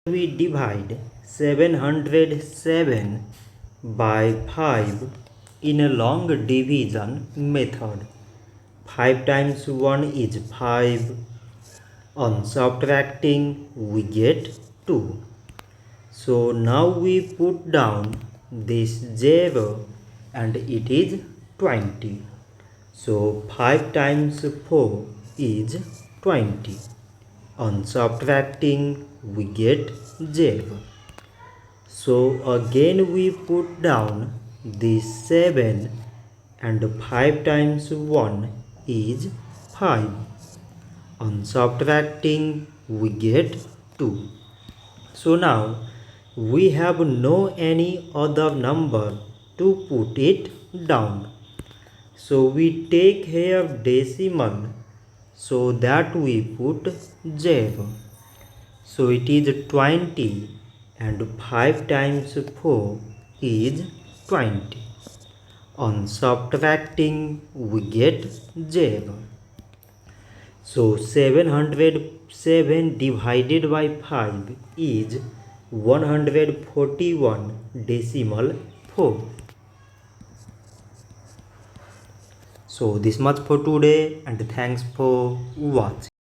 We divide 707 by 5 in a long division method. 5 times 1 is 5. On subtracting, we get 2. So now we put down this 0 and it is 20. So 5 times 4 is 20. On subtracting, we get 0. So again we put down this 7 and 5 times 1 is 5. On subtracting, we get 2. So now we have no any other number to put it down. So we take here decimal, so that we put 0. So it is 20 and 5 times 4 is 20. On subtracting, we get 0. So 707 divided by 5 is 141 decimal 4. So this much for today and thanks for watching.